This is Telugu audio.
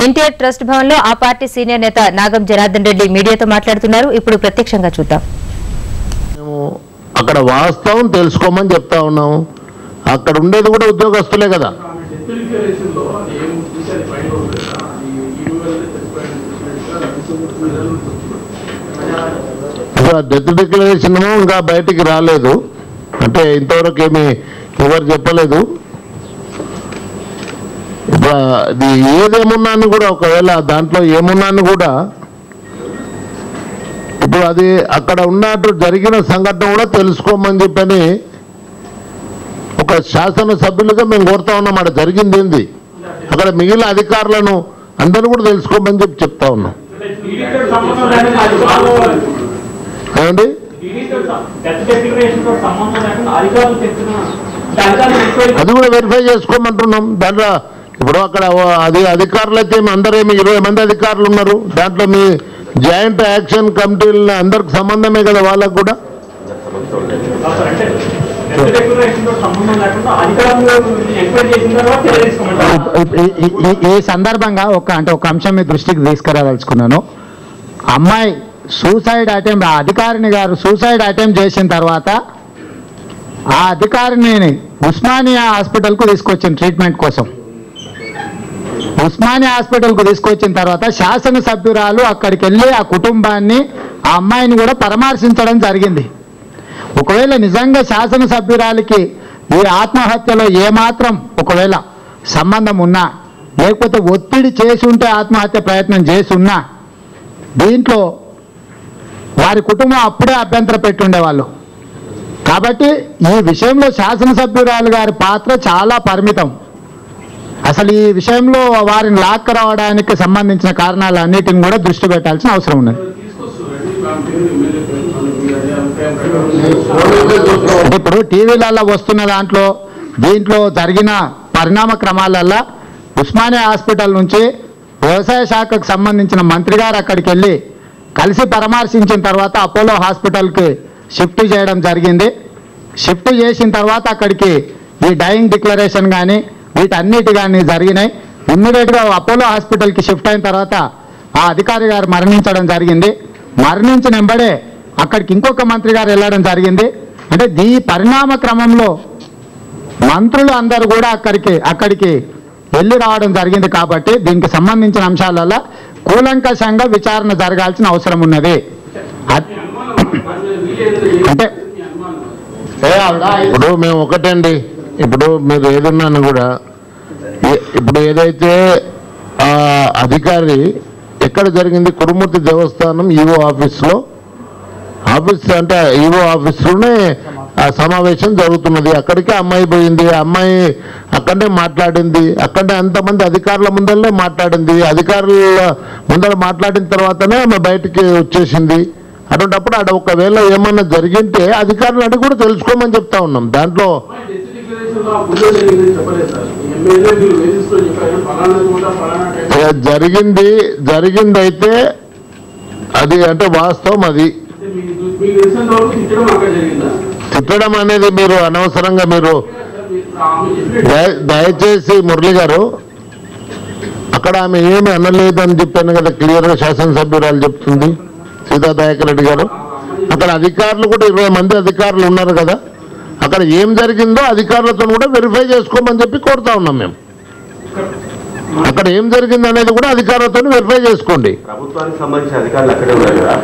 ఎన్టీఆర్ ట్రస్ట్ భవన్ లో ఆ పార్టీ సీనియర్ నేత నాగం జనార్దన్ రెడ్డి మీడియాతో మాట్లాడుతున్నారు. ఇప్పుడు ప్రత్యక్షంగా చూద్దాం. అక్కడ వాస్తవం తెలుసుకోమని చెప్తా ఉన్నాం. అక్కడ ఉండేది కూడా ఉద్యోగస్తులే కదా. డెత్ డిక్లరేషన్ ఇంకా బయటికి రాలేదు, అంటే ఇంతవరకు ఎవరు చెప్పలేదు. ఇది ఏదేమున్నాను కూడా, ఒకవేళ దాంట్లో ఏమున్నాను కూడా ఇప్పుడు అది అక్కడ ఉన్నట్టు జరిగిన సంఘటన కూడా తెలుసుకోమని చెప్పని ఒక శాసనసభ్యులుగా మేము కోరుతా ఉన్నాం. అక్కడ జరిగింది ఏంది, అక్కడ మిగిలిన అధికారులను అందరూ కూడా తెలుసుకోమని చెప్పి చెప్తా ఉన్నాం. ఏమండి అది కూడా వెరిఫై చేసుకోమంటున్నాం. దాంట్లో ఇప్పుడు అక్కడ అది అధికారులు అయితే అందరేమి 20 మంది అధికారులు ఉన్నారు. దాంట్లో మీ జాయింట్ యాక్షన్ కమిటీల అందరికి సంబంధమే కదా వాళ్ళకు కూడా. ఈ సందర్భంగా ఒక అంశం మీ దృష్టికి తీసుకురాదలుచుకున్నాను. అమ్మాయి సూసైడ్ అటెంప్ట్, ఆ అధికారిని గారు సూసైడ్ అటెంప్ట్ చేసిన తర్వాత ఆ అధికారిని ఉస్మానియా హాస్పిటల్కు తీసుకొచ్చిన ట్రీట్మెంట్ కోసం. ఉస్మానియా హాస్పిటల్కు తీసుకొచ్చిన తర్వాత శాసనసభ్యురాలు అక్కడికి వెళ్ళి ఆ కుటుంబాన్ని, ఆ అమ్మాయిని కూడా పరామర్శించడం జరిగింది. ఒకవేళ నిజంగా శాసనసభ్యురాలికి ఈ ఆత్మహత్యలో ఏమాత్రం ఒకవేళ సంబంధం ఉన్నా, లేకపోతే ఒత్తిడి చేసి ఉంటే ఆత్మహత్య ప్రయత్నం చేసి ఉన్నా, దీంట్లో వారి కుటుంబం అప్పుడే అభ్యంతరం పెట్టుండేవాళ్ళు. కాబట్టి ఈ విషయంలో శాసనసభ్యురాలు గారి పాత్ర చాలా పరిమితం. అసలు ఈ విషయంలో వారిని లాక్కరావడానికి సంబంధించిన కారణాలన్నిటిని కూడా దృష్టి పెట్టాల్సిన అవసరం ఉన్నది. ఇప్పుడు టీవీలలో వస్తున్న దీంట్లో జరిగిన పరిణామ క్రమాలల్లో ఉస్మానియా హాస్పిటల్ నుంచి వ్యవసాయ శాఖకు సంబంధించిన మంత్రి గారు అక్కడికి వెళ్ళి కలిసి పరామర్శించిన తర్వాత అపోలో హాస్పిటల్కి షిఫ్ట్ చేయడం జరిగింది. షిఫ్ట్ చేసిన తర్వాత అక్కడికి ఈ డైయింగ్ డిక్లరేషన్ కానీ వీటన్నిటి కానీ జరిగినాయి. ఇమ్మీడియట్గా అపోలో హాస్పిటల్కి షిఫ్ట్ అయిన తర్వాత ఆ అధికారి గారు మరణించడం జరిగింది. మరణించిన వెంబడే అక్కడికి ఇంకొక మంత్రి గారు వెళ్ళడం జరిగింది. అంటే ఈ పరిణామ క్రమంలో మంత్రులు అందరూ కూడా అక్కడికి వెళ్ళి రావడం జరిగింది. కాబట్టి దీనికి సంబంధించిన అంశాలలో కూలంకషంగా విచారణ జరగాల్సిన అవసరం ఉన్నది. అంటే ఇప్పుడు మేము ఒకటండి, ఇప్పుడు మీరు ఏదన్నాను కూడా, ఇప్పుడు ఏదైతే అధికారి ఎక్కడ జరిగింది, కురుమూర్తి దేవస్థానం ఈవో ఆఫీస్లో, అంటే ఈవో ఆఫీస్లోనే ఆ సమావేశం జరుగుతున్నది. అక్కడికే అమ్మాయి పోయింది. ఆ అమ్మాయి అక్కడనే మాట్లాడింది. అక్కడనే అంతమంది అధికారుల ముందరనే మాట్లాడింది. అధికారుల ముందర మాట్లాడిన తర్వాతనే ఆమె బయటికి వచ్చేసింది. అటువంటిప్పుడు అక్కడ ఒకవేళ ఏమన్నా జరిగింటే అధికారులు అడిగి కూడా తెలుసుకోమని చెప్తా ఉన్నాం. దాంట్లో జరిగిందైతే అది అంటే వాస్తవం. అది తిట్టడం అనేది మీరు అనవసరంగా మీరు దయచేసి మురళి గారు, అక్కడ ఆమె ఏమి అనలేదు అని చెప్పాను కదా క్లియర్గా శాసనసభ్యురాలు చెప్తుంది సీతాదయాకర్ రెడ్డి గారు. అక్కడ అధికారులు కూడా 20 మంది అధికారులు ఉన్నారు కదా, అక్కడ ఏం జరిగిందో అధికారులతో కూడా వెరిఫై చేసుకోమని చెప్పి కోరుతా ఉన్నాం మేము. అక్కడ ఏం జరిగింది అనేది కూడా అధికారులతో వెరిఫై చేసుకోండి. ప్రభుత్వానికి సంబంధించిన అధికారులు అక్కడే ఉన్నారు కదా.